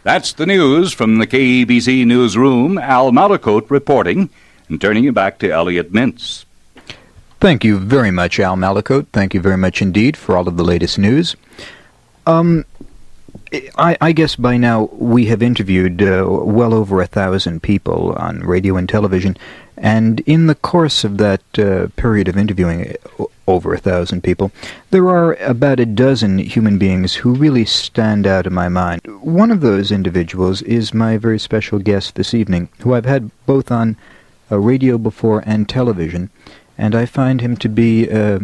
That's the news from the KEBC newsroom. Al Malacote reporting, and turning you back to Elliot Mintz. Thank you very much, Al Malacote. Thank you very much indeed for all of the latest news. I guess by now we have interviewed well over 1,000 people on radio and television, and in the course of that period of interviewing over 1,000 people, there are about a dozen human beings who really stand out in my mind. One of those individuals is my very special guest this evening, who I've had both on radio before and television, and I find him to be a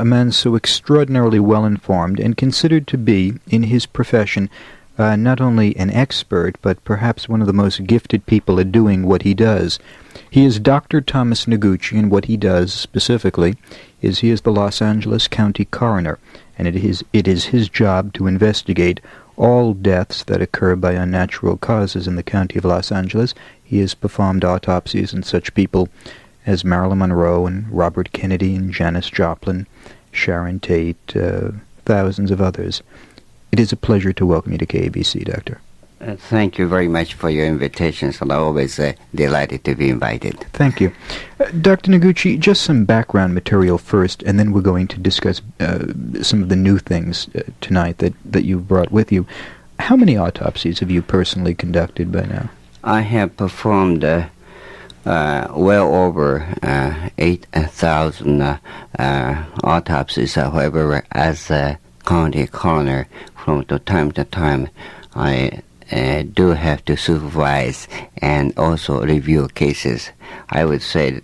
man so extraordinarily well-informed and considered to be, in his profession, not only an expert, but perhaps one of the most gifted people at doing what he does. He is Dr. Thomas Noguchi, and what he does, specifically, is he is the Los Angeles County Coroner, and it is his job to investigate all deaths that occur by unnatural causes in the county of Los Angeles. He has performed autopsies on such people as Marilyn Monroe and Robert Kennedy and Janis Joplin, Sharon Tate, thousands of others. It is a pleasure to welcome you to KABC, Doctor. Thank you very much for your invitations, and I'm always delighted to be invited. Thank you. Dr. Noguchi, just some background material first, and then we're going to discuss some of the new things tonight that you've brought with you. How many autopsies have you personally conducted by now? I have performed well over 8,000 autopsies. However, as a county coroner, from time to time, I do have to supervise and also review cases. I would say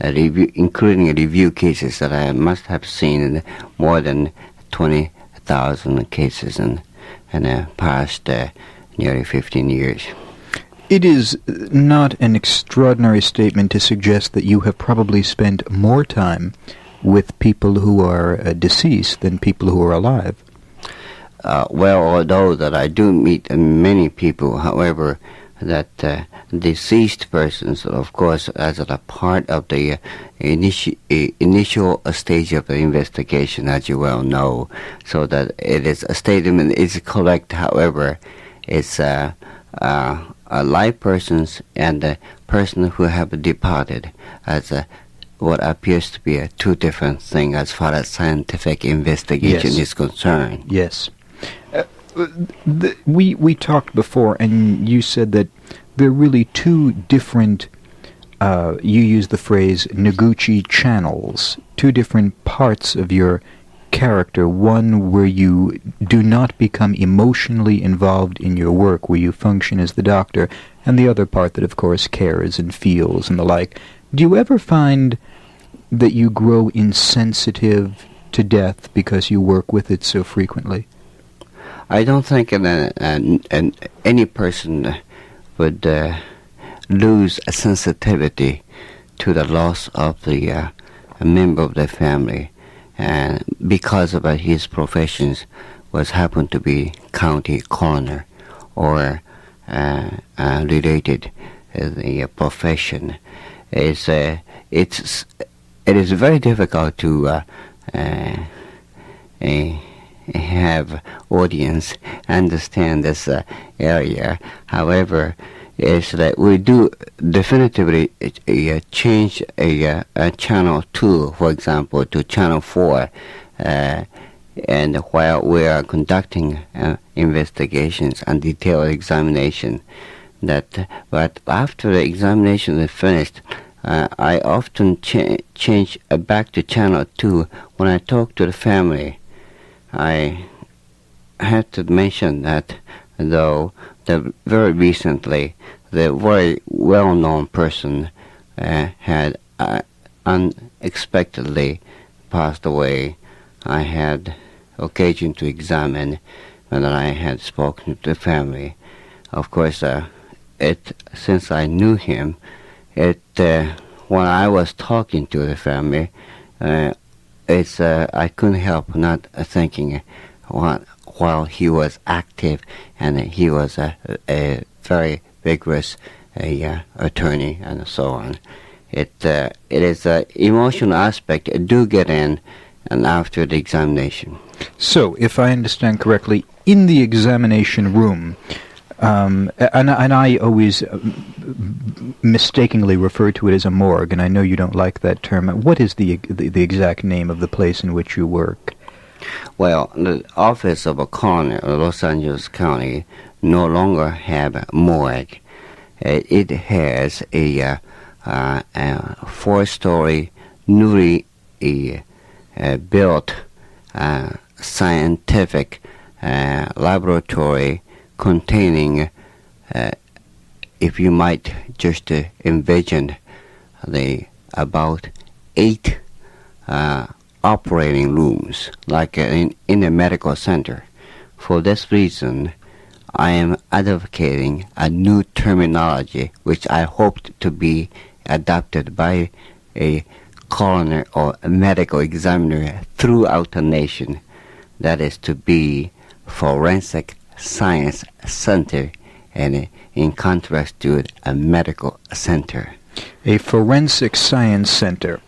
that including review cases, that I must have seen more than 20,000 cases in the past nearly 15 years. It is not an extraordinary statement to suggest that you have probably spent more time with people who are deceased than people who are alive. Well, although that I do meet many people, however, that deceased persons, of course, as a part of the initial stage of the investigation, as you well know, so that it is a statement is correct. However, it's live persons and the person who have departed as what appears to be two different things as far as scientific investigation is concerned. Yes. We talked before, and you said that there are really two different, you used the phrase Noguchi channels, two different parts of your character. One where you do not become emotionally involved in your work, where you function as the doctor, and the other part that, of course, cares and feels and the like. Do you ever find that you grow insensitive to death because you work with it so frequently? I don't think any person would lose a sensitivity to the loss of a member of their family, and because of his professions was happened to be county coroner or related the profession. It is very difficult to have audience understand this area. However, is that we do definitively change a channel 2, for example, to channel 4, and while we are conducting investigations and detailed examination, but after the examination is finished, I often change back to channel 2 when I talk to the family. I had to mention that, though, very recently, the very well-known person had unexpectedly passed away. I had occasion to examine whether I had spoken to the family. Of course, since I knew him, when I was talking to the family, I couldn't help not thinking while he was active, and he was a very vigorous attorney and so on. It is an emotional aspect do get in and after the examination. So, if I understand correctly, in the examination room, And I always mistakenly refer to it as a morgue, and I know you don't like that term. What is the exact name of the place in which you work? Well, the office of a coroner of Los Angeles County no longer have a morgue. It has a 4-story, newly built scientific laboratory containing, if you might just envision, about 8 operating rooms, like in a medical center. For this reason, I am advocating a new terminology, which I hoped to be adopted by a coroner or a medical examiner throughout the nation. That is to be Forensic Science Center, and in contrast to a medical center. A Forensic Science Center.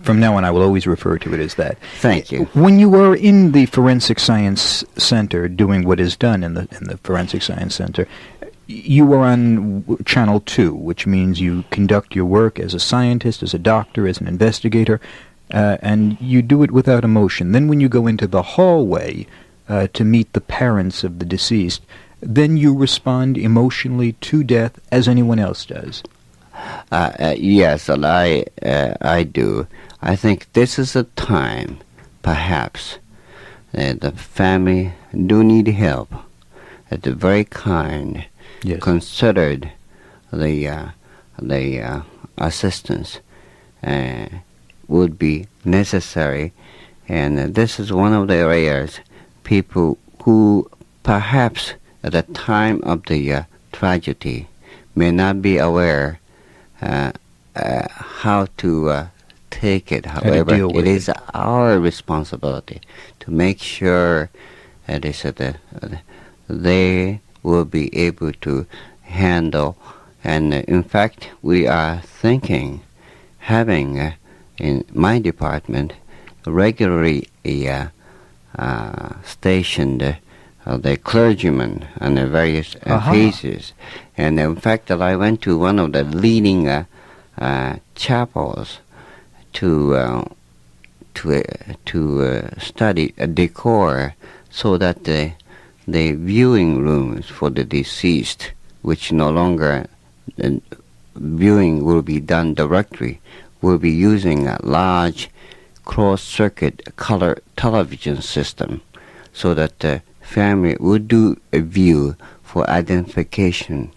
From now on, I will always refer to it as that. Thank you. When you are in the Forensic Science Center doing what is done in the Forensic Science Center, you are on Channel 2, which means you conduct your work as a scientist, as a doctor, as an investigator, and you do it without emotion. Then when you go into the hallway to meet the parents of the deceased, then you respond emotionally to death as anyone else does. Yes, and I do. I think this is a time, perhaps, that the family do need help. That the very kind, Yes. considered the assistance would be necessary, and this is one of the areas people who perhaps at the time of the tragedy may not be aware how to take it. However, deal with it is our responsibility to make sure that they will be able to handle. And in fact, we are thinking, having in my department regularly stationed the clergymen on the various phases. And in fact, I went to one of the leading chapels to study decor, so that the viewing rooms for the deceased, which no longer viewing will be done directly, will be using a large cross-circuit color television system, so that the family would do a view for identification.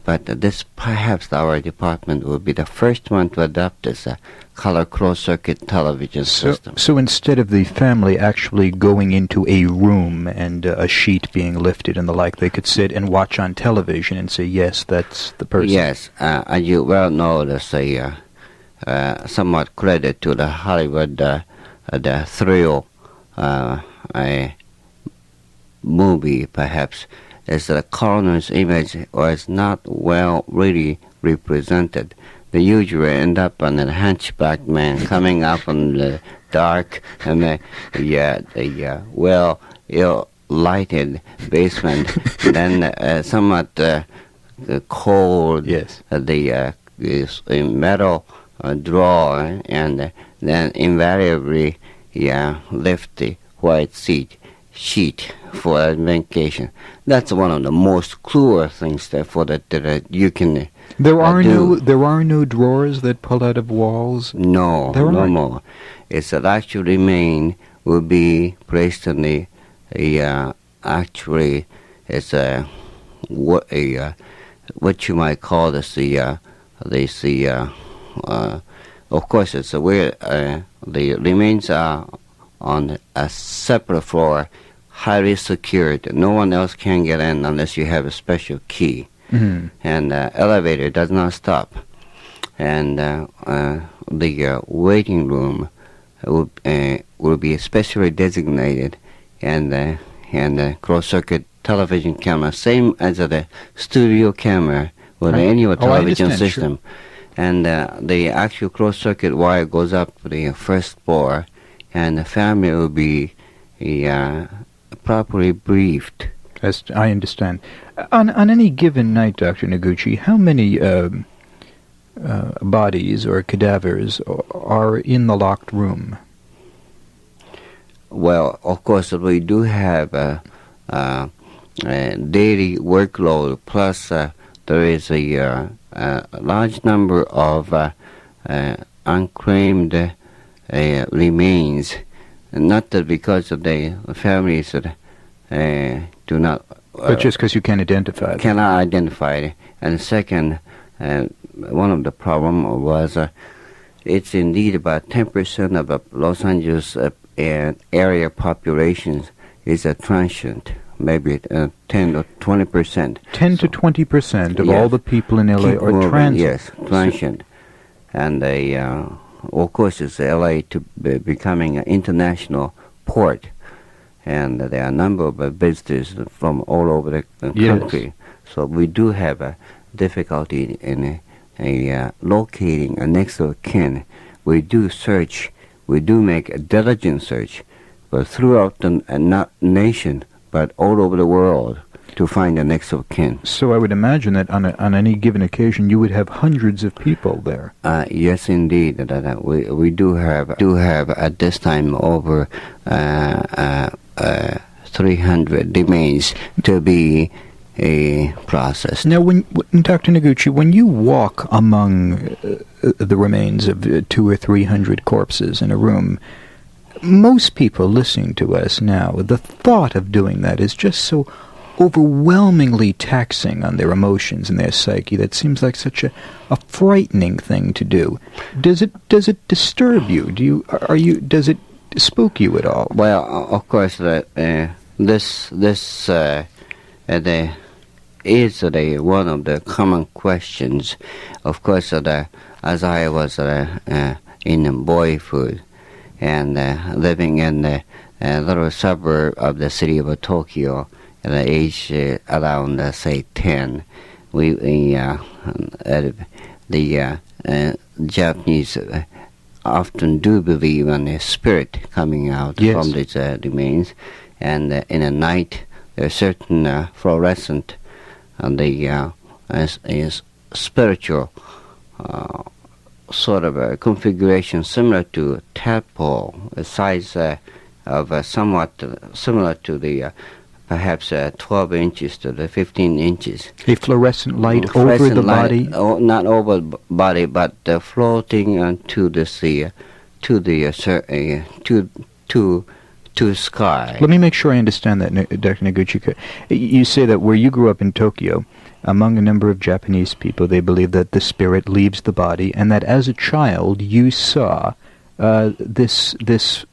But this, perhaps our department will be the first one to adopt this color cross-circuit television system. So instead of the family actually going into a room and a sheet being lifted and the like, they could sit and watch on television and say, yes, that's the person. Yes, as you well know, there's somewhat credit to the Hollywood the thrill movie, perhaps, is the coroner's image was not well really represented. They usually end up on a hunchback man coming up from the dark and the well ill-lighted basement, then somewhat cold, Yes. the metal drawer, and then invariably lift the white sheet for identification. That's one of the most cruel things that you can There are do. no drawers that pull out of walls. No, There no aren't. more. It's that actual remain will be placed in the actually it's what you might call this of course it's where the remains are on a separate floor, highly secured. No one else can get in unless you have a special key. Mm-hmm. And elevator does not stop. And the waiting room will be specially designated, and cross-circuit television camera, same as the studio camera with any I television understand, system. And the actual cross-circuit wire goes up the first floor, and the family will be properly briefed I understand. On any given night, Dr. Noguchi, how many bodies or cadavers are in the locked room? Well, of course, we do have a daily workload, plus there is a large number of unclaimed remains, not that because of the families that do not... But just because you can't identify them. Cannot identify it. And second, one of the problem was it's indeed about 10% of the Los Angeles area population is a transient, maybe 10 or 20%. 10 to 20% of all the people in LA are transient. Yes, transient. And they, of course, it's LA to becoming an international port. And there are a number of visitors from all over the country. So we do have a difficulty in locating a next of kin. We do search, we do make a diligent search, but throughout the not nation, but all over the world to find the next of kin. So I would imagine that on any given occasion you would have hundreds of people there. Yes, indeed. We do have at this time over 300 remains to be processed. Now, when Dr. Noguchi, when you walk among the remains of 200 or 300 corpses in a room, most people listening to us now, the thought of doing that is just so overwhelmingly taxing on their emotions and their psyche that seems like such a frightening thing to do. Does it disturb you? Does it spook you at all? Well, of course, this is one of the common questions. Of course, as I was in boyhood and living in a little suburb of the city of Tokyo, at the age around, say, 10, the Japanese often do believe in a spirit coming out from these remains, and in the night there are certain fluorescent is spiritual sort of a configuration similar to tadpole, a size of somewhat similar to the perhaps 12 inches to the 15 inches. A fluorescent light over the body? Not over the body, but floating to the sea, to sky. Let me make sure I understand that, Dr. Noguchi. You say that where you grew up in Tokyo, among a number of Japanese people, they believe that the spirit leaves the body, and that as a child you saw this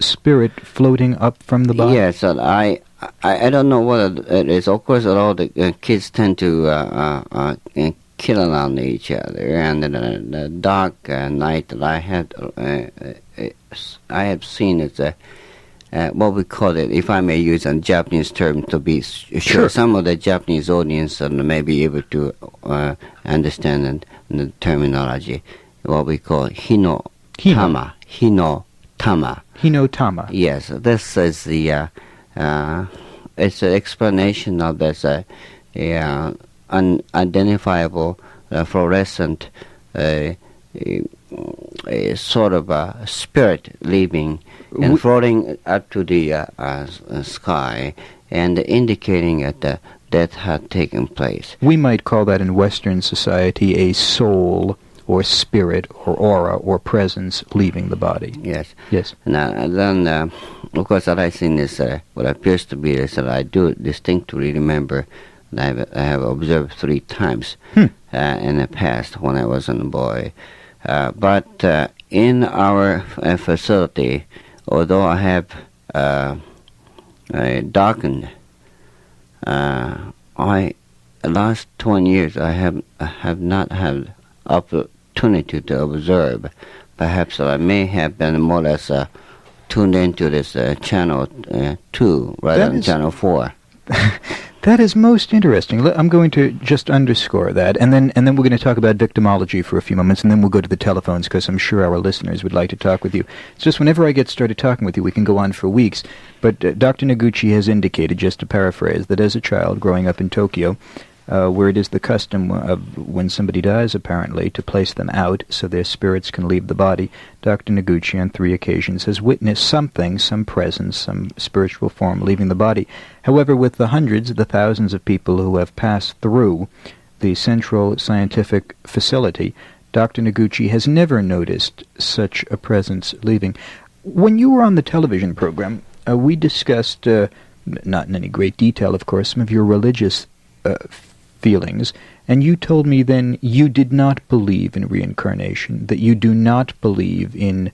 spirit floating up from the body. Yes, and I don't know what it is. Of course, all the kids tend to kill around each other, and in the dark night that I have seen it's what we call it, if I may use a Japanese term to be sure. Some of the Japanese audience may be able to understand the terminology. What we call hinotama. Hinotama. Yes, this is the it's an explanation of this unidentifiable fluorescent sort of a spirit leaving and floating up to the sky and indicating that death had taken place. We might call that in Western society a soul or spirit or aura or presence leaving the body. Yes. Yes. Now, then, of course, what I've seen is what appears to be is that I do distinctly remember that I have observed 3 times in the past when I was a boy. But in our facility, although I have darkened, last 20 years I have not had opportunity to observe. Perhaps I may have been more or less tuned into this channel 2 rather than channel 4. That is most interesting. I'm going to just underscore that, and then we're going to talk about victimology for a few moments, and then we'll go to the telephones, because I'm sure our listeners would like to talk with you. It's just whenever I get started talking with you, we can go on for weeks, but Dr. Noguchi has indicated, just to paraphrase, that as a child growing up in Tokyo, where it is the custom of when somebody dies, apparently, to place them out so their spirits can leave the body, Dr. Noguchi on 3 occasions has witnessed something, some presence, some spiritual form leaving the body. However, with the hundreds, the thousands of people who have passed through the Central Scientific Facility, Dr. Noguchi has never noticed such a presence leaving. When you were on the television program, we discussed, not in any great detail, of course, some of your religious feelings, and you told me then you did not believe in reincarnation, that you do not believe in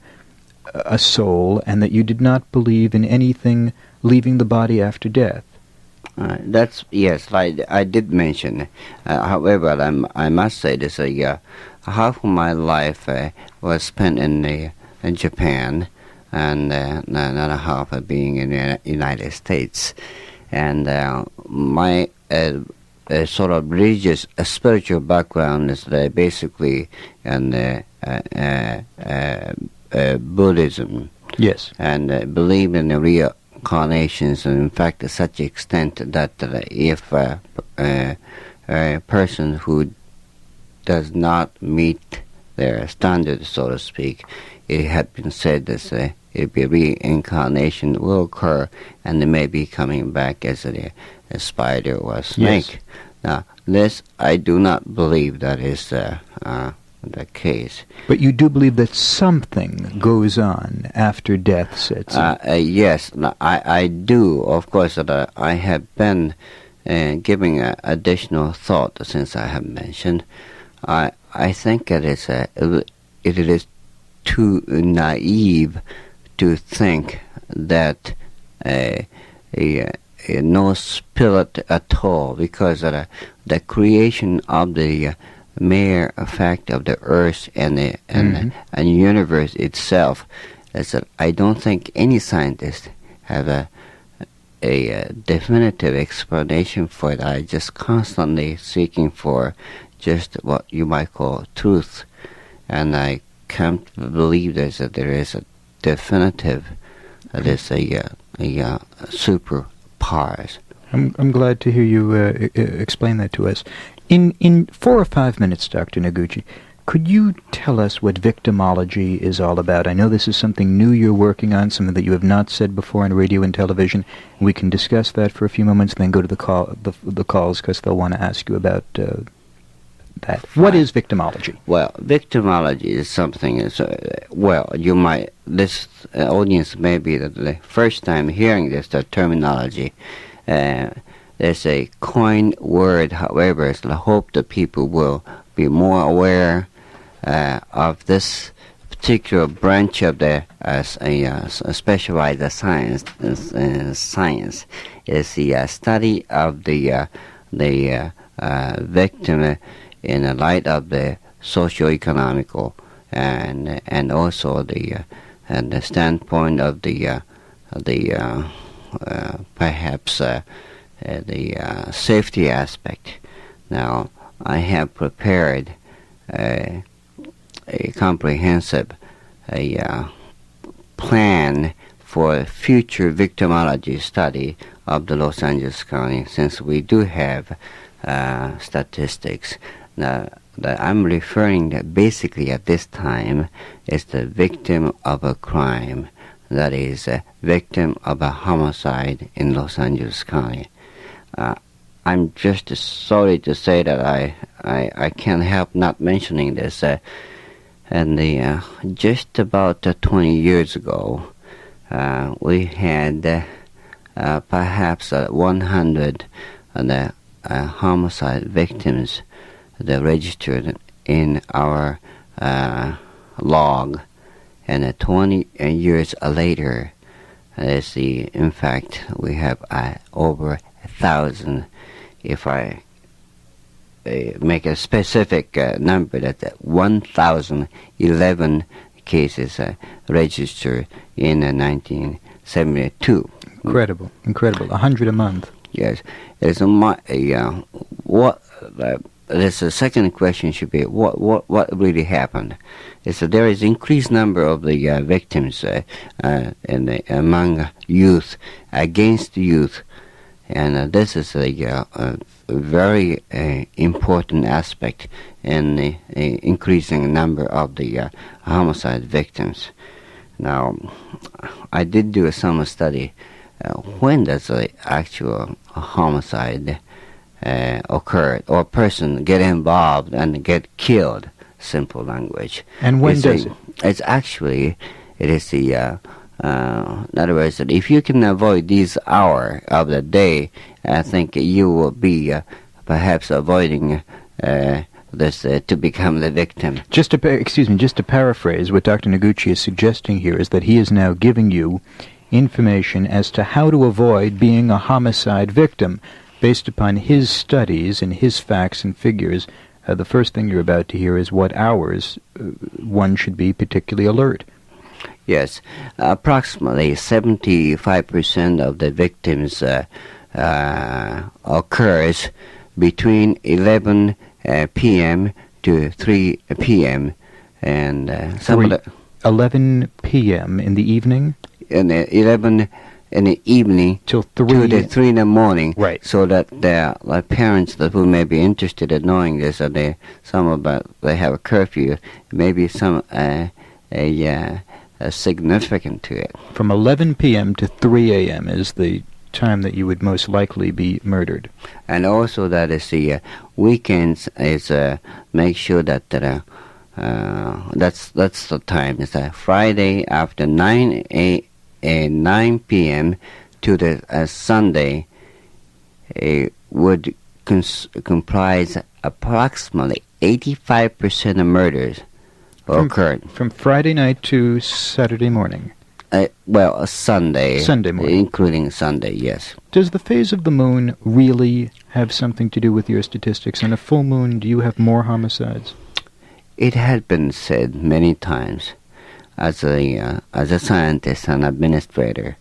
a soul, and that you did not believe in anything leaving the body after death. That's yes, I did mention. However, I must say this: half of my life was spent in Japan, and another half being in the United States, and my sort of religious, spiritual background is basically in Buddhism. Yes. And believe in the reincarnations, and in fact to such extent that if a person who does not meet their standards, so to speak, it had been said that reincarnation will occur, and they may be coming back as a spider or a snake. Yes. Now, this I do not believe that is the case. But you do believe that something goes on after death sets in? Yes, I do. Of course, that I have been giving additional thought since I have mentioned. I think it is too naive to think that no spirit at all, because the creation of the mere fact of the earth and the universe itself is that I don't think any scientist have a definitive explanation for it. I just constantly seeking for just what you might call truth, and I can't believe that there is a definitive there's a super powers. I'm glad to hear you explain that to us. In 4 or 5 minutes, Dr. Noguchi, could you tell us what victimology is all about? I know this is something new you're working on, something that you have not said before on radio and television. We can discuss that for a few moments, then go to the calls, because they'll want to ask you about that. What is victimology? Well, victimology is something. This audience may be the first time hearing this terminology. There's a coined word, however, I hope that people will be more aware of this particular branch of the specialized science. Science is the study of the victim in the light of the socio-economical and also the standpoint of the perhaps the safety aspect. Now, I have prepared a comprehensive plan for future victimology study of the Los Angeles County, since we do have statistics. Now, that I'm referring that basically at this time is the victim of a crime, that is a victim of a homicide in Los Angeles County. I'm just sorry to say that I can't help not mentioning this. And just about 20 years ago, we had perhaps 100 homicide victims that registered in our log, and 20 years later, in fact, we have over 1,000. If I make a specific number, that 1,011 cases registered in 1972. Incredible. 100 a month. Yes. It's what this the second question should be what really happened. Is that there is increased number of the victims among youth against youth, and this is a very important aspect in the increasing number of the homicide victims. Now, I did do some study. When does the actual homicide occur, or a person get involved and get killed? Simple language. And when does it? It's actually, it is the, in other words, that if you can avoid these hour of the day, I think you will be perhaps avoiding this to become the victim. Just to paraphrase, what Dr. Noguchi is suggesting here is that he is now giving you information as to how to avoid being a homicide victim based upon his studies and his facts and figures. The first thing you're about to hear is what hours one should be particularly alert. Yes, approximately 75% of the victims occurs between 11 p.m. to 3 p.m. and some of the 11 p.m. in the evening? In 11 in the evening till 3 to 3 in the morning, right? So that their parents that who may be interested in knowing this, or they have a curfew, maybe some significant to it. From 11 p.m. to 3 a.m. is the time that you would most likely be murdered. And also that is the weekends is make sure that that's the time. It's Friday after 9 p.m. to the Sunday would comprise approximately 85% of murders occurred. From Friday night to Saturday morning? Sunday. Sunday morning. Including Sunday, yes. Does the phase of the moon really have something to do with your statistics? On a full moon, do you have more homicides? It has been said many times. As a scientist and administrator,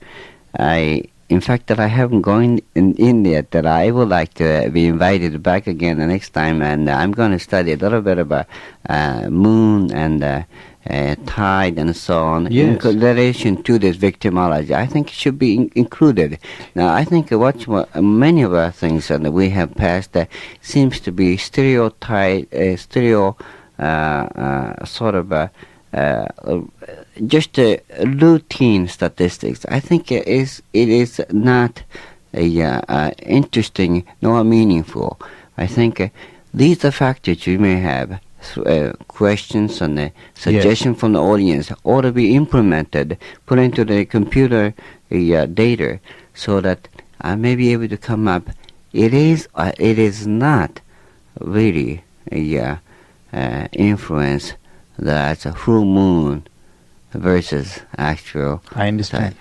in fact, that I haven't gone in yet, that I would like to be invited back again the next time, and I'm going to study a little bit about moon and tide and so on, yes, in relation to this victimology. I think it should be included. Now, I think many of our things that we have passed seems to be just routine statistics. I think it is not interesting nor meaningful. I think these are factors you may have. Questions and suggestions, yes, from the audience ought to be implemented, put into the computer data, so that I may be able to come up. It is not really influence that's a full moon versus actual. I understand.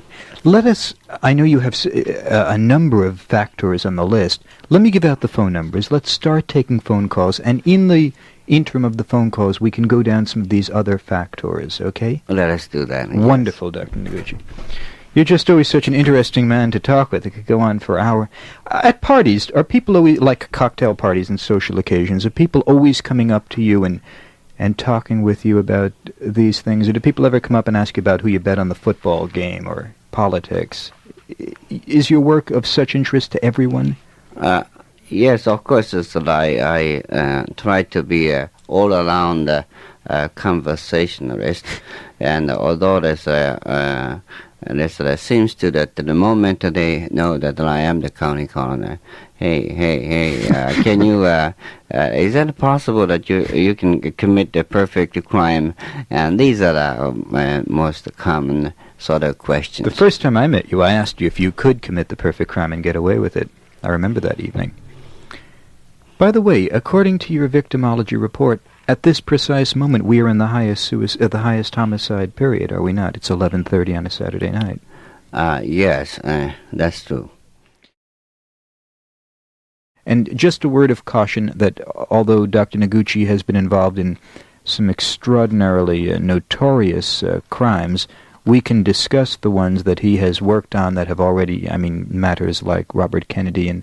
I know you have a number of factors on the list. Let me give out the phone numbers. Let's start taking phone calls, and in the interim of the phone calls, we can go down some of these other factors, okay? Let us do that. Wonderful, yes. Dr. Noguchi. You're just always such an interesting man to talk with. It could go on for an hour. At parties, are people always, like cocktail parties and social occasions, are people always coming up to you and talking with you about these things? Or do people ever come up and ask you about who you bet on the football game or politics? Is your work of such interest to everyone? Yes, of course. I try to be all-around conversationalist, and although there seems to that the moment they know that I am the county coroner, hey, can you? Is that possible that you can commit the perfect crime? And these are the most common sort of questions. The first time I met you, I asked you if you could commit the perfect crime and get away with it. I remember that evening. By the way, according to your victimology report, at this precise moment, we are in the highest homicide period, are we not? It's 11:30 on a Saturday night. Yes, that's true. And just a word of caution that although Dr. Noguchi has been involved in some extraordinarily notorious crimes, we can discuss the ones that he has worked on that have already, matters like Robert Kennedy and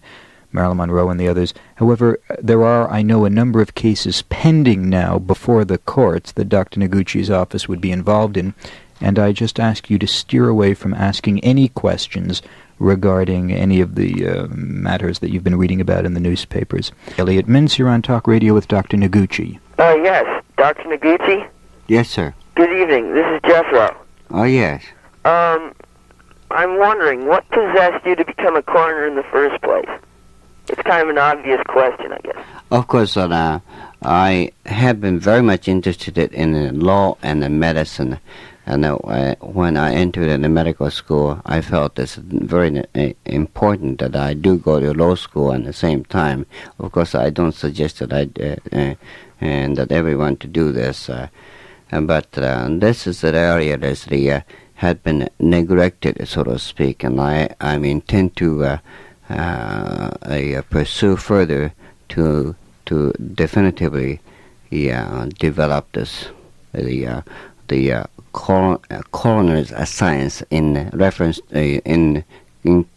Marilyn Monroe and the others. However, there are, I know, a number of cases pending now before the courts that Dr. Noguchi's office would be involved in, and I just ask you to steer away from asking any questions regarding any of the matters that you've been reading about in the newspapers. Elliot Mintz, you're on Talk Radio with Dr. Noguchi. Yes. Dr. Noguchi? Yes, sir. Good evening. This is Jethro. Oh, yes. I'm wondering, what possessed you to become a coroner in the first place? It's kind of an obvious question, I guess. Of course, I have been very much interested in law and medicine. And when I entered the medical school, I felt it's very important that I do go to law school at the same time. Of course, I don't suggest that and that everyone to do this. But this is an area that had been neglected, so to speak, and I intend to pursue further to definitively develop this the coroner's science in reference in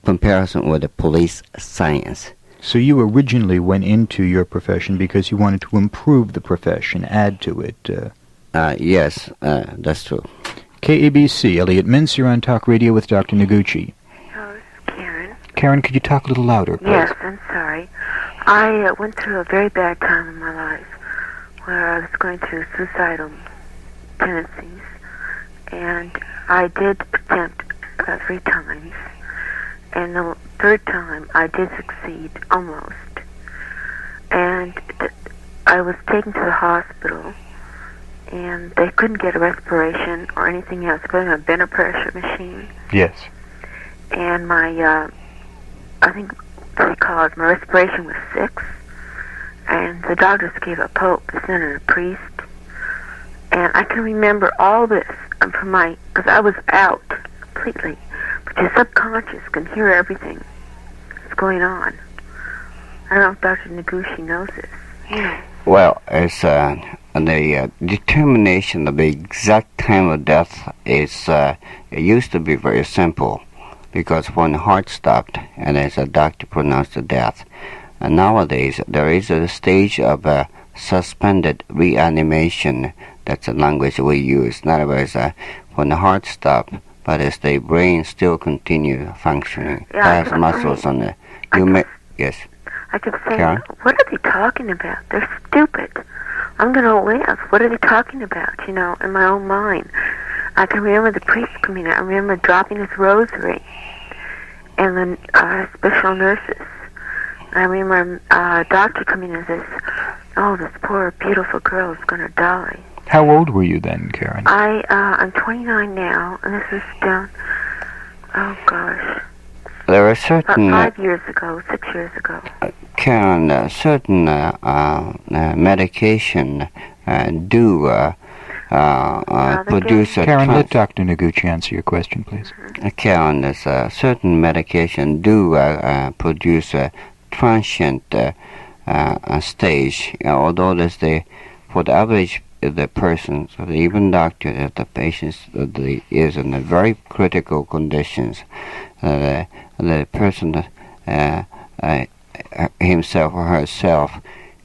comparison with the police science. So you originally went into your profession because you wanted to improve the profession, add to it. Yes, that's true. KABC, Elliot Mintz, you're on Talk Radio with Dr. Noguchi. Hello, this is Karen. Karen, could you talk a little louder, please? Yes, I'm sorry. I went through a very bad time in my life where I was going through suicidal tendencies, and I did attempt 3 times, and the 3rd time I did succeed, almost. And I was taken to the hospital, and they couldn't get a respiration or anything else. They put in a vent pressure machine. Yes. And my, I think they call it, my respiration was 6. And the doctors gave a pope, the senator, a priest. And I can remember all this from because I was out completely. But your subconscious can hear everything that's going on. I don't know if Dr. Noguchi knows this. Yeah. Well, it's the determination of the exact time of death is it used to be very simple, because when the heart stopped and as a doctor pronounced the death, and nowadays there is a stage of suspended reanimation. That's the language we use. In other words, when the heart stopped, but as the brain still continue functioning, past muscles on the yes. I kept saying, Karen? What are they talking about? They're stupid. I'm going to live. What are they talking about, in my own mind? I can remember the priest coming in. I remember dropping his rosary and the special nurses. I remember a doctor coming in and says, oh, this poor, beautiful girl is going to die. How old were you then, Karen? I'm 29 now, and this was down, oh gosh. There are certain... 5 years ago, 6 years ago. Karen, certain medication do produce... Karen, let Dr. Noguchi answer your question, please. Karen, certain medication do produce a transient stage, although there's for the average the person, so even doctor, that the patient is in a very critical conditions. The person himself or herself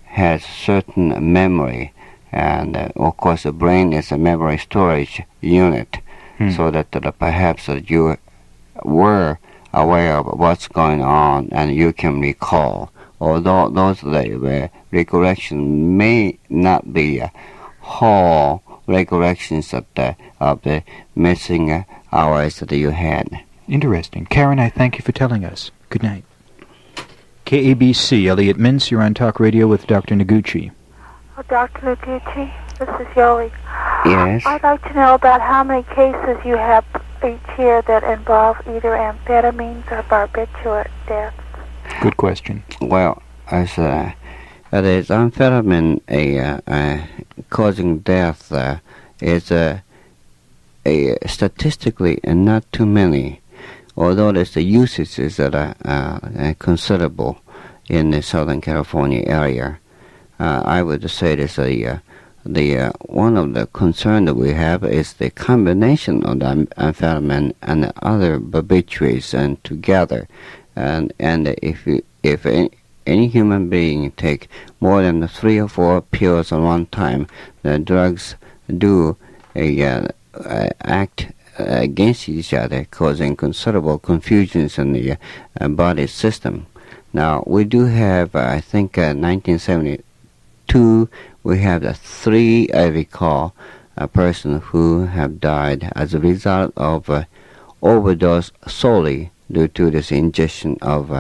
has certain memory, and of course the brain is a memory storage unit, so that perhaps you were aware of what's going on and you can recall. Although those recollection may not be whole recollections of the missing hours that you had. Interesting. Karen, I thank you for telling us. Good night. KABC, Elliot Mintz, you're on Talk Radio with Dr. Noguchi. Oh, Dr. Noguchi, this is Yoli. Yes? I'd like to know about how many cases you have each year that involve either amphetamines or barbiturate deaths. Good question. Well, as there's amphetamine causing death is statistically not too many, although there's the usages that are considerable in the Southern California area. I would say there's the one of the concern that we have is the combination of the amphetamine and the other barbiturates and together, and if any human being take more than 3 or 4 pills at one time, the drugs do act against each other, causing considerable confusions in the body system. Now, we do have, I think, 1972, we have the 3, I recall, a person who have died as a result of overdose solely due to this ingestion of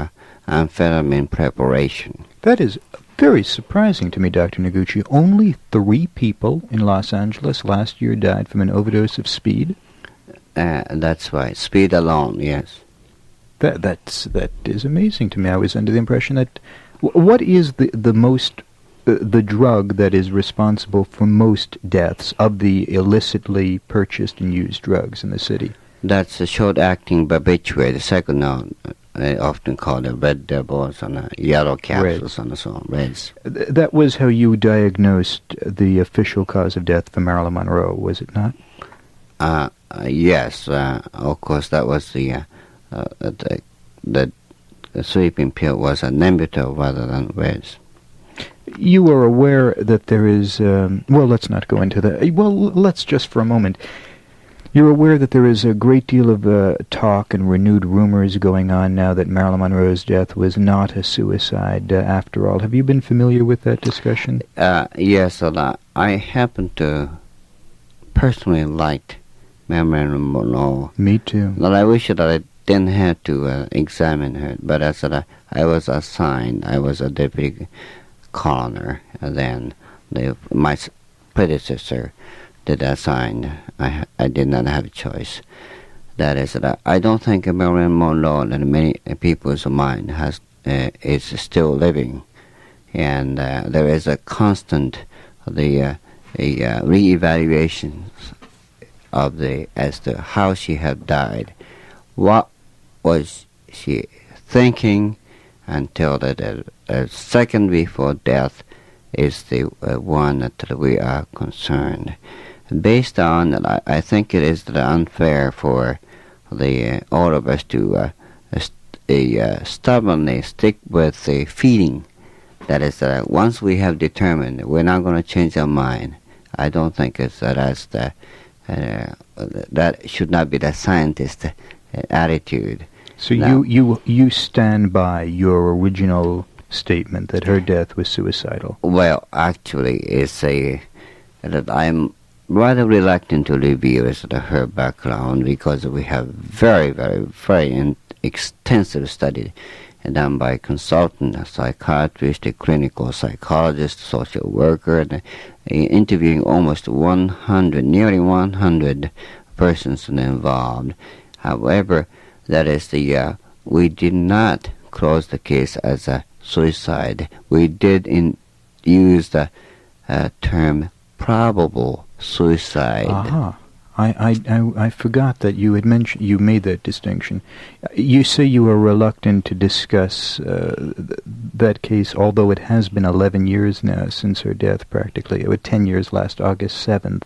amphetamine preparation. That is very surprising to me, Dr. Noguchi. Only 3 people in Los Angeles last year died from an overdose of speed? That's right. Speed alone, yes. That is amazing to me. I was under the impression that... What is the drug that is responsible for most deaths of the illicitly purchased and used drugs in the city? That's a short-acting barbiturate, the second known. They often call the red devils and yellow capsules and so on, reds. That was how you diagnosed the official cause of death for Marilyn Monroe, was it not? Yes. Of course, that was the sleeping pill was a Nembutal rather than reds. You are aware that there is... well, let's not go into that. Well, let's just for a moment... You're aware that there is a great deal of talk and renewed rumors going on now that Marilyn Monroe's death was not a suicide after all. Have you been familiar with that discussion? Yes, I happen to personally like Marilyn Monroe. Me too. Well, I wish that I didn't have to examine her, but as I was assigned, I was a deputy coroner, and then my predecessor did assign. I did not have a choice. That is, I don't think Marilyn Monroe and many people's mind is still living, and there is a constant re-evaluation of as to how she had died. What was she thinking until the second before death is the one that we are concerned. Based on, I think it is unfair for all of us to stubbornly stick with the feeling. That is, once we have determined we're not going to change our mind, I don't think that should not be the scientist attitude. So now, you stand by your original statement that her death was suicidal? Well, actually, it's that I'm rather reluctant to reveal her background because we have very, very, very extensive study done by consultant, a psychiatrist, a clinical psychologist, social worker, and interviewing almost nearly 100 persons involved. However, that is we did not close the case as a suicide. We did use the term probable suicide. Aha. I forgot that you had mentioned, you made that distinction. You say you are reluctant to discuss that case, although it has been 11 years now since her death, practically. It was 10 years last August 7th.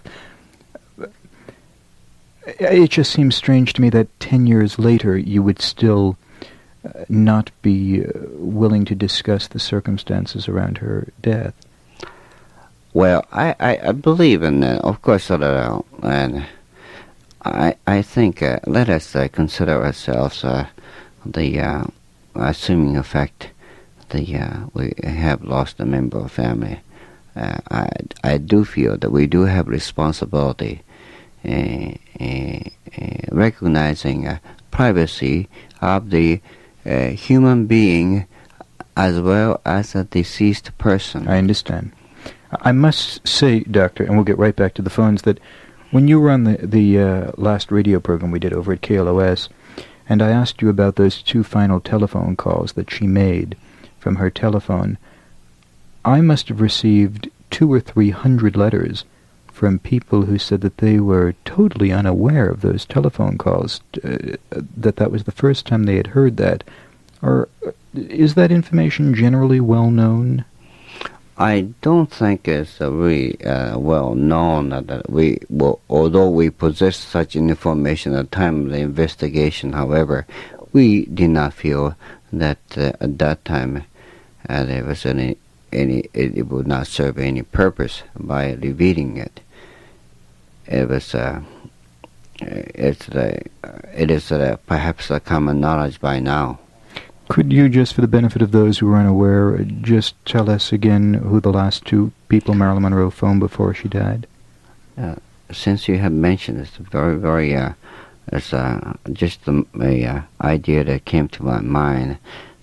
It just seems strange to me that 10 years later you would still not be willing to discuss the circumstances around her death. Well, I believe in that, of course, and I think let us consider ourselves the assuming effect we have lost a member of family. I do feel that we do have responsibility recognizing privacy of the human being as well as a deceased person. I understand. I must say, Doctor, and we'll get right back to the phones, that when you were on the last radio program we did over at KLOS, and I asked you about those 2 final telephone calls that she made from her telephone, I must have received 200 or 300 letters from people who said that they were totally unaware of those telephone calls, that was the first time they had heard that. Or is that information generally well known? I don't think it's really well known that although we possess such information at the time of the investigation, however, we did not feel that at that time there was it would not serve any purpose by revealing it. It was it is perhaps a common knowledge by now. Could you, just for the benefit of those who are unaware, just tell us again who the last two people Marilyn Monroe phoned before she died? Since you have mentioned it's very, very, it's just a idea that came to my mind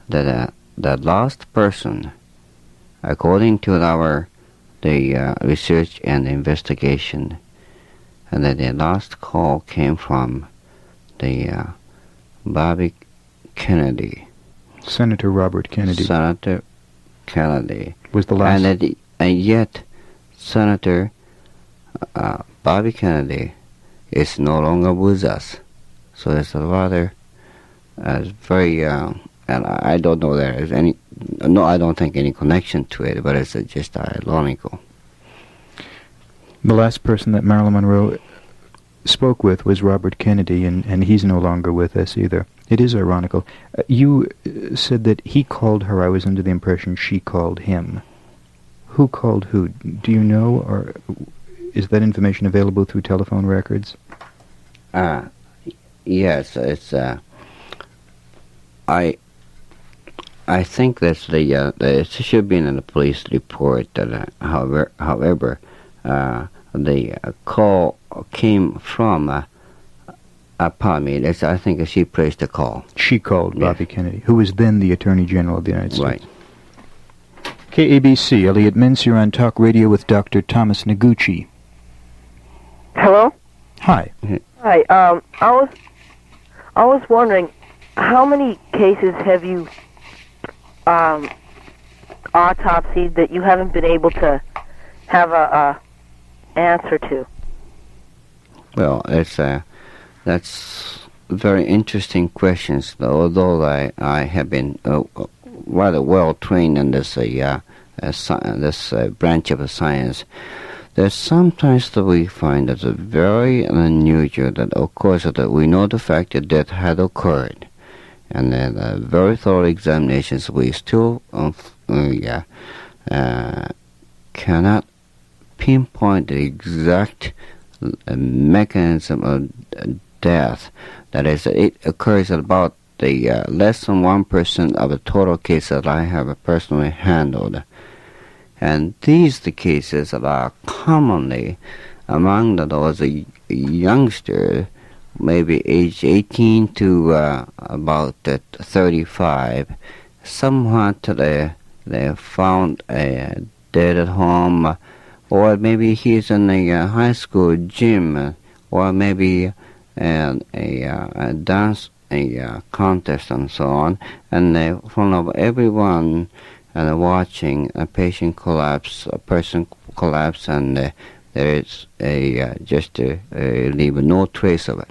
that the last person, according to the research and investigation, and that the last call came from the Bobby Kennedy. Senator Robert Kennedy. Senator Kennedy. Was the last... And yet, Senator Bobby Kennedy is no longer with us. So it's a rather very... and I don't know there is any... No, I don't think any connection to it, but it's just ironical. The last person that Marilyn Monroe spoke with was Robert Kennedy, and he's no longer with us either. It is ironical. You said that he called her. I was under the impression she called him. Who called who? Do you know, or is that information available through telephone records? Yes, it's... I think that's it should be in the police report that, however, the call came from... pardon me, I think she placed the call. She called Bobby Kennedy, who was then the Attorney General of the United States. Right. KABC, Elliot Mintz, you're on Talk Radio with Dr. Thomas Noguchi. Hello? Hi. Hi, I was wondering, how many cases have you autopsied that you haven't been able to have a answer to? Well, that's very interesting questions. Although I have been rather well trained in this branch of the science, there's sometimes that we find that it's very unusual that, of course, that we know the fact that death had occurred, and then very thorough examinations we still cannot pinpoint the exact mechanism of death. That is, it occurs at about the less than 1% of the total cases that I have personally handled. And these the cases that are commonly among those youngsters, maybe age 18 to about 35. Somewhat they found dead at home, or maybe he's in a high school gym, or maybe a dance contest and so on, and in front of everyone and watching a patient collapse, a person collapse, and there is just leave no trace of it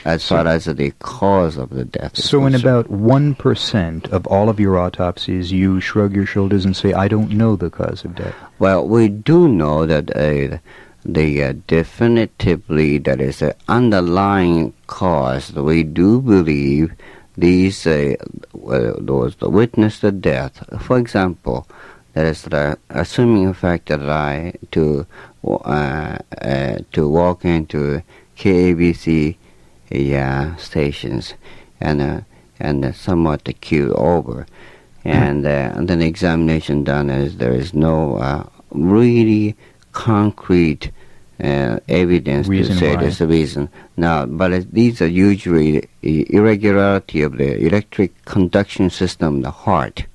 as far as the cause of the death is So in concerned. about 1% of all of your autopsies, you shrug your shoulders and say, I don't know the cause of death. Well, we do know that the definitively that is the underlying cause. We do believe these those that witnessed the death. For example, that is assuming the fact that I to walk into KABC stations and somewhat the queue over, and then the examination done as there is no really concrete evidence reason to say why. there's a reason. Now, but these are usually irregularity of the electric conduction system, the heart.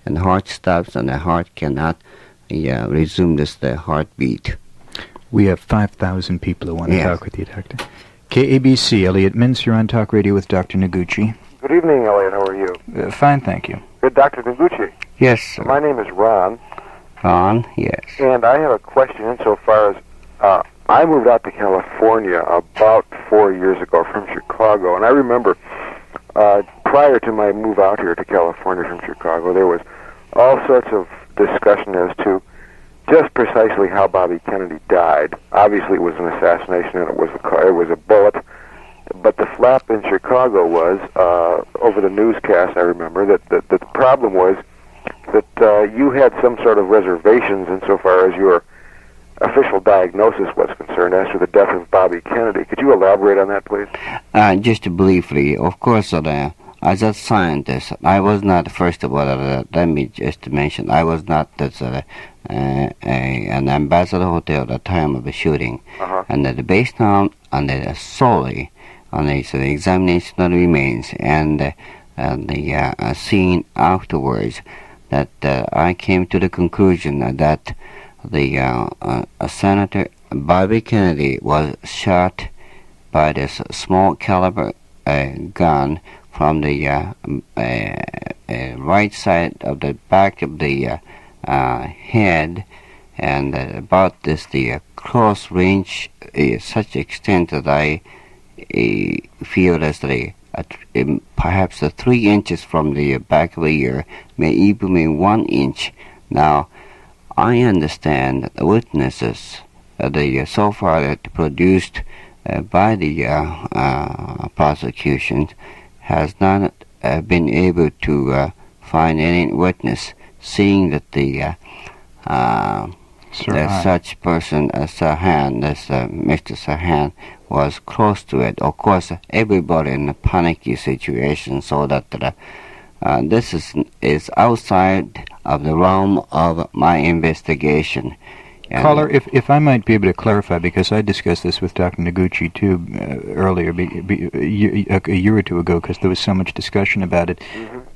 And the heart stops and the heart cannot resume the heartbeat. We have 5,000 people who want to talk with you, Doctor. KABC, Elliot Mintz, you're on Talk Radio with Dr. Noguchi. Good evening, Elliot. How are you? Fine, thank you. Good, Dr. Noguchi. Yes, sir. My name is Ron. Ron, yes. And I have a question insofar as I moved out to California about 4 years ago from Chicago, and I remember prior to my move out here to California from Chicago, there was all sorts of discussion as to just precisely how Bobby Kennedy died. Obviously, it was an assassination, and it was a bullet. But the flap in Chicago was over the newscast. I remember that the problem was that you had some sort of reservations insofar as your official diagnosis was concerned as to the death of Bobby Kennedy. Could you elaborate on that, please? Just briefly, of course, as a scientist, I was not, first of all, let me just mention, I was not an ambassador hotel at the time of the shooting. And that based on solely on the examination of the remains and the scene afterwards, that I came to the conclusion that the Senator Bobby Kennedy was shot by this small caliber gun from the right side of the back of the head, and about the close range such extent that I feel as perhaps 3 inches from the back of the ear, may even be 1 inch. Now, I understand the witnesses so far that produced by the prosecution has not been able to find any witness seeing that such person as Sahan, as Mr. Sahan, was close to it. Of course, everybody in a panicky situation, so that this is outside of the realm of my investigation. And Caller, if I might be able to clarify, because I discussed this with Dr. Noguchi too earlier, a year or two ago, because there was so much discussion about it,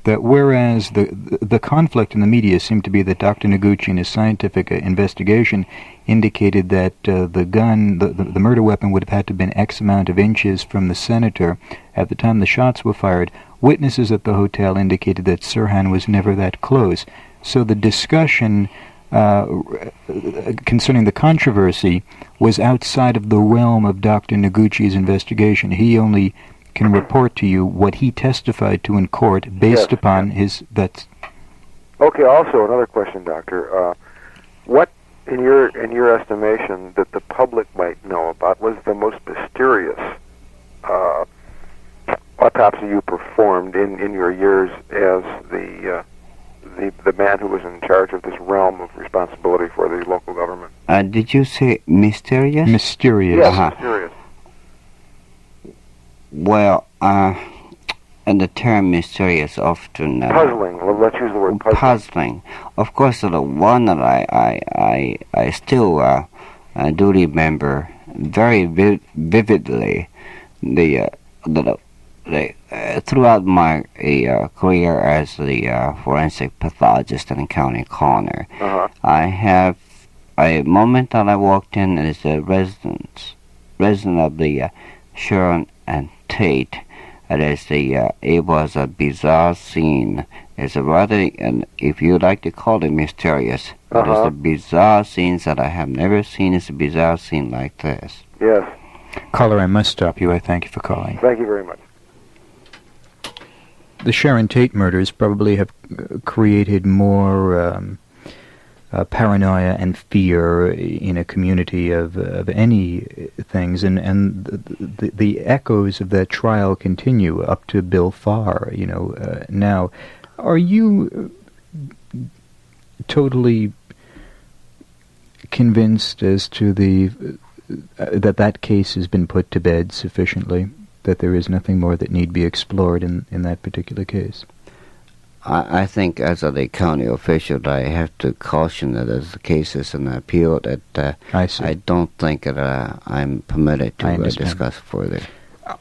that whereas the conflict in the media seemed to be that Dr. Noguchi in his scientific investigation indicated that the gun, the murder weapon, would have had to have been X amount of inches from the senator at the time the shots were fired, witnesses at the hotel indicated that Sirhan was never that close. So the discussion concerning the controversy was outside of the realm of Dr. Noguchi's investigation. He only can report to you what he testified to in court based upon his... Okay, also another question, Doctor. What, in your estimation, that the public might know about was the most mysterious autopsy you performed in your years as the man who was in charge of this realm of responsibility for the local government? Did you say mysterious? Mysterious. Yes, mysterious. Well, and the term mysterious often... puzzling. Well, let's use the word puzzling. Puzzling. Of course, the one that I still do remember very vividly, throughout my career as the forensic pathologist and county coroner, I have a moment that I walked in as a resident of the Sharon and Tate. It was a bizarre scene. It's a rather, and if you like to call it mysterious, but it's a bizarre scene that I have never seen. It's a bizarre scene like this. Yes. Caller, I must stop you. I thank you for calling. Thank you very much. The Sharon Tate murders probably have created more paranoia and fear in a community of any things, and the echoes of that trial continue up to Bill Farr. Now, are you totally convinced as to that case has been put to bed sufficiently? That there is nothing more that need be explored in that particular case? I think as a county official, I have to caution that as the case is an appeal, that I don't think that I'm permitted to discuss further.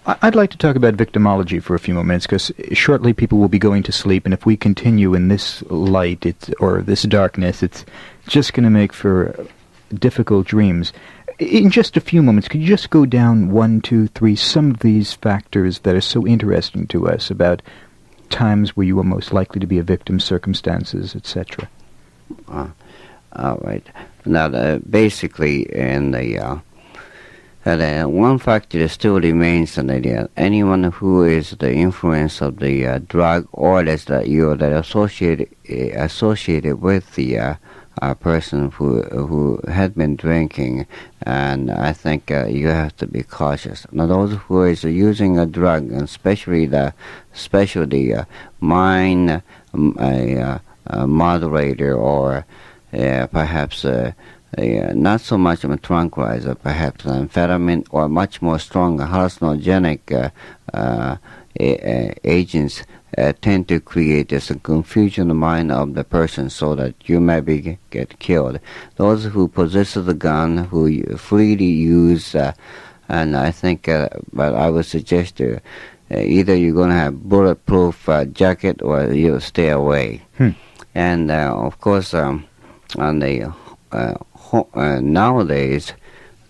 I'd like to talk about victimology for a few more minutes, because shortly people will be going to sleep, and if we continue in this light or this darkness, it's just going to make for difficult dreams. In just a few moments, could you just go down 1, 2, 3, some of these factors that are so interesting to us about times where you were most likely to be a victim, circumstances, etc.? All right. Now, basically, in the one factor still remains that anyone who is the influence of the drug or that associated with the person who had been drinking, and I think you have to be cautious. Now, those who is using a drug, and especially the mind moderator or perhaps not so much of a tranquilizer, perhaps amphetamine or much more stronger hallucinogenic agents tend to create this confusion in the mind of the person so that you maybe get killed. Those who possess the gun, who freely use, and I think, but I would suggest either you're going to have bulletproof jacket or you'll stay away. And of course, on the nowadays,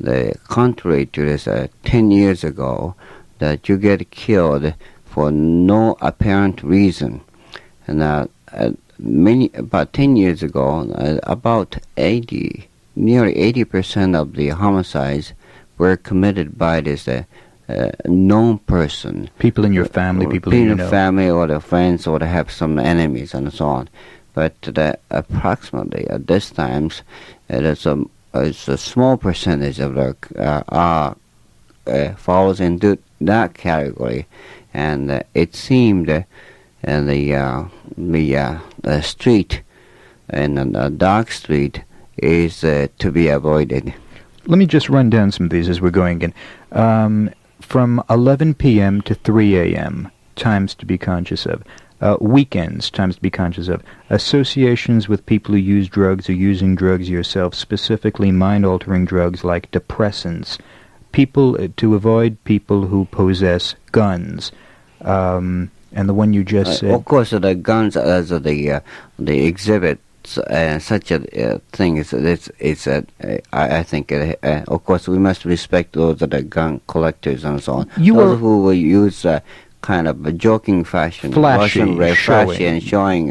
the contrary to this 10 years ago, that you get killed for no apparent reason. And about 10 years ago, about nearly 80% of the homicides were committed by this known person. People in your family, people in your family or their friends, or they have some enemies and so on. But approximately at this times, it's a small percentage of the falls into that category, and it seemed the street and the dark street is to be avoided. Let me just run down some of these as we're going in. From 11 p.m. to 3 a.m., times to be conscious of. Weekends, times to be conscious of. Associations with people who use drugs or using drugs yourself, specifically mind-altering drugs like depressants. People to avoid people who possess guns. And the one you just said. Of course, the guns as the exhibit. Such a thing is I think of course we must respect those that are gun collectors and so on. Those who will use kind of a joking fashion, flashy, and showing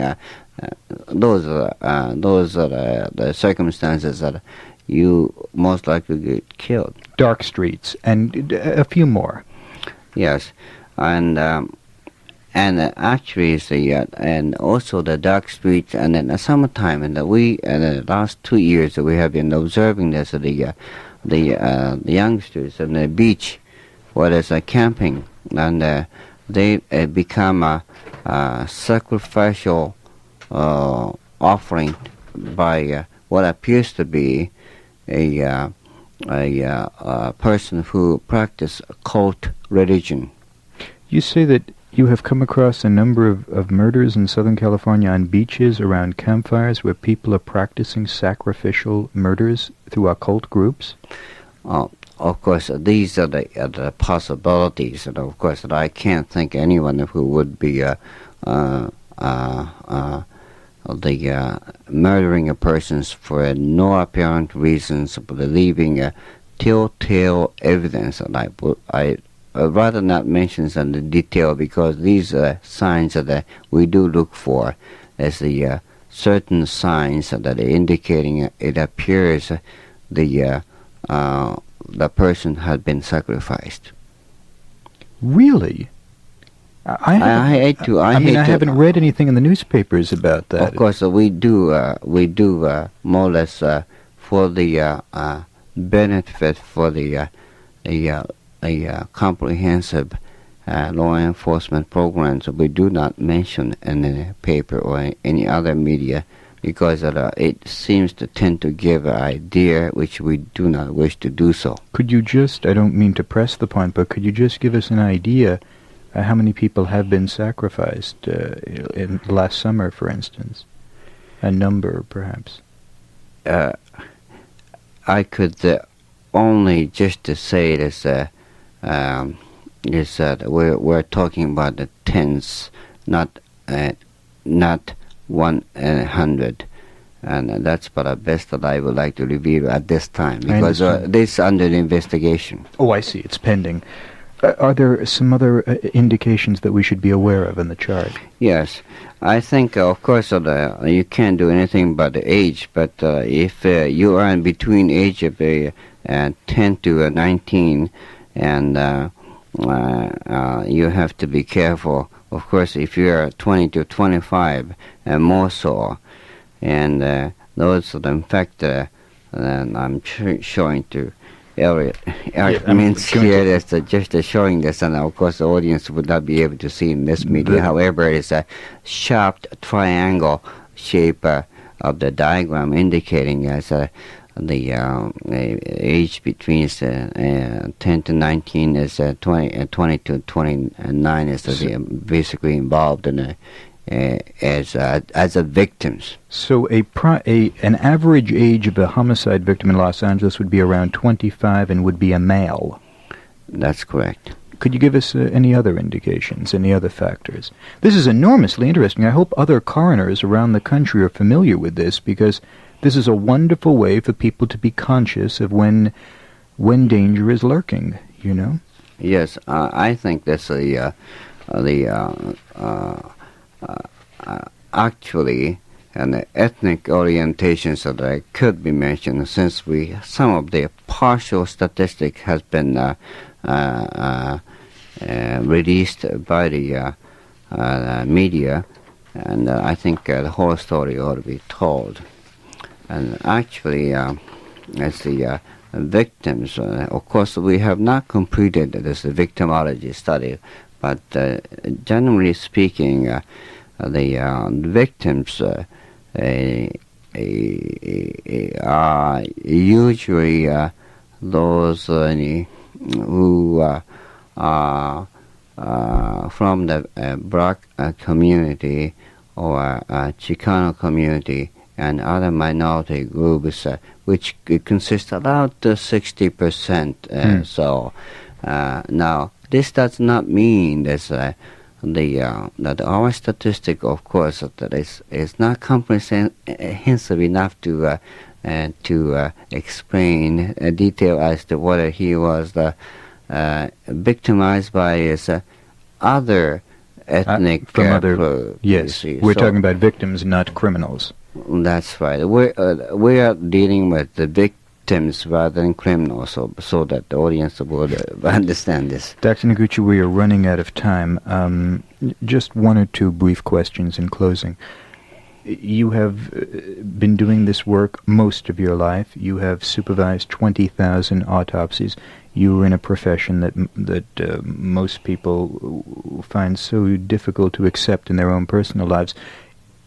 those are the circumstances that you most likely get killed. Dark streets and a few more. Yes, and actually, and also the dark streets, and in the summertime, and we in the last 2 years we have been observing this. The youngsters on the beach, where there's camping, and they become a sacrificial offering by what appears to be a person who practices occult religion. You say that you have come across a number of murders in Southern California on beaches around campfires where people are practicing sacrificial murders through occult groups? Of course, these are the possibilities, and of course, I can't think anyone who would be murdering a person for no apparent reasons, but leaving telltale evidence. And I rather not mention some the detail, because these signs that we do look for as the certain signs that are indicating it appears the person had been sacrificed. Really? I haven't read anything in the newspapers about that. Of course, we do more or less for the benefit for the comprehensive law enforcement programs. We do not mention in the paper or any other media, because it seems to tend to give an idea which we do not wish to do so. Could you just, I don't mean to press the point, but could you just give us an idea how many people have been sacrificed in last summer, for instance? A number, perhaps. I could only just to say this is that we're talking about the tens, not 100, and that's about the best that I would like to reveal at this time, because this is under investigation. Oh, I see. It's pending. Are there some other indications that we should be aware of in the chart? Yes. I think, of course, you can't do anything but the age, but if you are in between age of 10 to 19, and you have to be careful. Of course, if you're 20 to 25 and more so, and those are the fact that I'm showing to Elliot means here that's just showing this, and of course the audience would not be able to see in this media. However, it's a sharp triangle shape of the diagram indicating as the age between 10 to 19 is 20 to 29 is basically involved in as a victims. So an average age of a homicide victim in Los Angeles would be around 25 and would be a male. That's correct. Could you give us any other indications, any other factors? This is enormously interesting. I hope other coroners around the country are familiar with this, because this is a wonderful way for people to be conscious of when danger is lurking, you know? Yes, I think that's actually an ethnic orientations that could be mentioned, since some of the partial statistic has been released by the media, and I think the whole story ought to be told. And actually, as the victims, of course, we have not completed this victimology study, but generally speaking, the victims are usually those who are from the black community or Chicano community and other minority groups, which consist about 60%. So now, this does not mean that our statistic, of course, that is not comprehensive enough to explain detail as to whether he was victimized by his other ethnic from other. Yes, we're talking about victims, not criminals. That's right. We are dealing with the victims rather than criminals, so that the audience would understand this. Dr. Noguchi, we are running out of time. Just one or two brief questions in closing. You have been doing this work most of your life. You have supervised 20,000 autopsies. You are in a profession that most people find so difficult to accept in their own personal lives.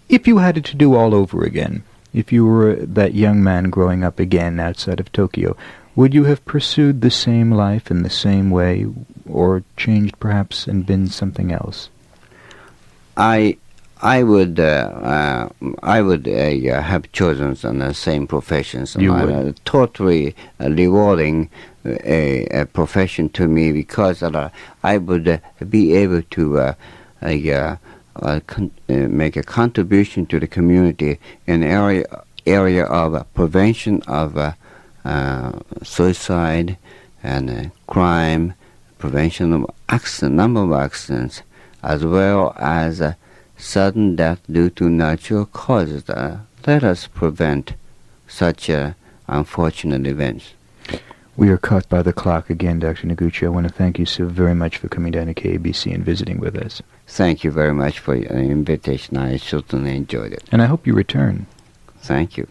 If you had it to do all over again, if you were that young man growing up again outside of Tokyo, would you have pursued the same life in the same way, or changed perhaps and been something else? I would have chosen the same professions. You would. Totally rewarding a profession to me, because I would be able to make a contribution to the community in area of prevention of suicide and crime, prevention of number of accidents, as well as sudden death due to natural causes. Let us prevent such unfortunate events. We are caught by the clock again, Dr. Noguchi. I want to thank you so very much for coming down to KABC and visiting with us. Thank you very much for your invitation. I certainly enjoyed it. And I hope you return. Thank you.